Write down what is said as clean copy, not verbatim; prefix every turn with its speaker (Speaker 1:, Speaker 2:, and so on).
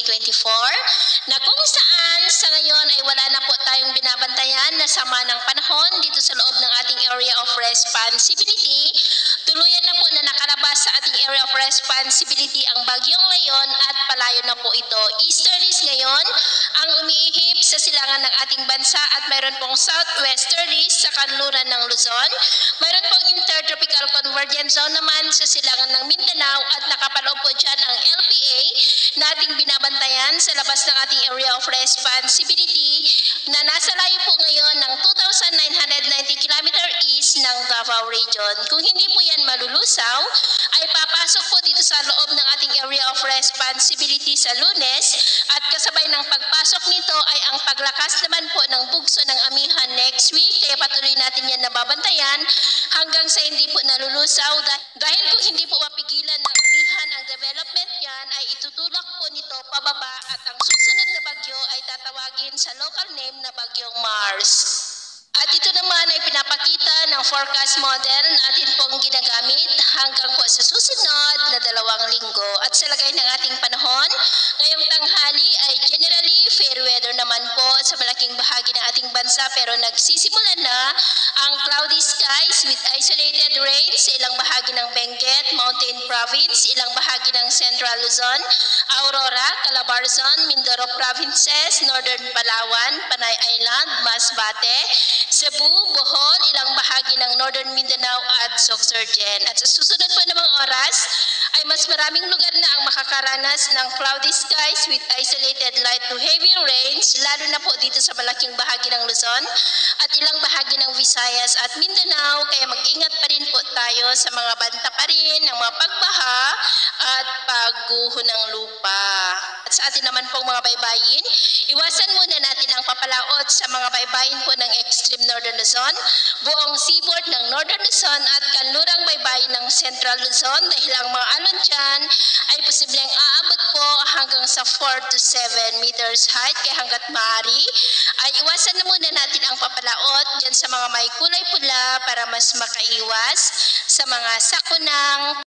Speaker 1: 2024 na kung saan sa ngayon ay wala na po tayong binabantayan na sama ng panahon dito sa loob ng ating area of responsibility. Tuluyan na po na nakalabas sa ating area of responsibility ang Bagyong Leon at palayo na po ito. Easterlies ngayon ang umiihip sa silangan ng ating bansa at mayroon pong southwesterlies sa kanluran ng Luzon. Mayroon pong intertropical convergence zone naman sa silangan ng Mindanao at nakapaloob po dyan ang LPA na ating binabantayan sa labas ng ating area of responsibility na nasa layo po ngayon ng 2,990 km east ng Davao Region. Kung hindi po yan malulusaw, ay papasok po dito sa loob ng ating area of responsibility sa Lunes at kasabay ng pagpasok nito ay ang paglakas naman po ng bugso ng amihan next week. Kaya patuloy natin yan nababantayan hanggang sa hindi po nalulusaw dahil kung hindi po mapigilan ng amihan ang development yan ay itutulak po nito pababa at ang susunod na bagyo ay tatawagin sa local name na Bagyong Mars. At ito naman ay pinapakita ng forecast model natin pong ginagamit hanggang po sa susunod na 2 linggo. At sa lagay ng ating panahon, ngayong tanghali ay generally fair weather naman po sa malaking bahagi ng ating bansa pero nagsisimula na ang cloudy skies with isolated rain sa ilang bahagi ng Benguet, Mountain Province, ilang bahagi ng Central Luzon, Aurora, Calabarzon, Mindoro Provinces, Northern Palawan, Panay Island, Masbate, Cebu, Bohol, ilang bahagi ng Northern Mindanao at Sorsogon. At sa susunod po na mga oras ay mas maraming lugar na ang makakaranas ng cloudy skies with isolated light to heavy rains, lalo na po dito sa malaking bahagi ng Luzon at ilang bahagi ng Visayas at Mindanao. Kaya mag-ingat pa rin po tayo sa mga banta pa rin ng mga pagbaha at pagguho ng lupa. At sa atin naman pong mga baybayin, iwasan muna natin ang papalaot sa mga baybayin po ng extreme Northern Luzon, buong seaboard ng Northern Luzon at kanlurang baybayin ng Central Luzon dahil ang mga alon dyan ay posibleng aabot po hanggang sa 4 to 7 meters height. Kaya hanggat maaari ay iwasan na muna natin ang papalaot dyan sa mga may kulay pula para mas makaiwas sa mga sakunang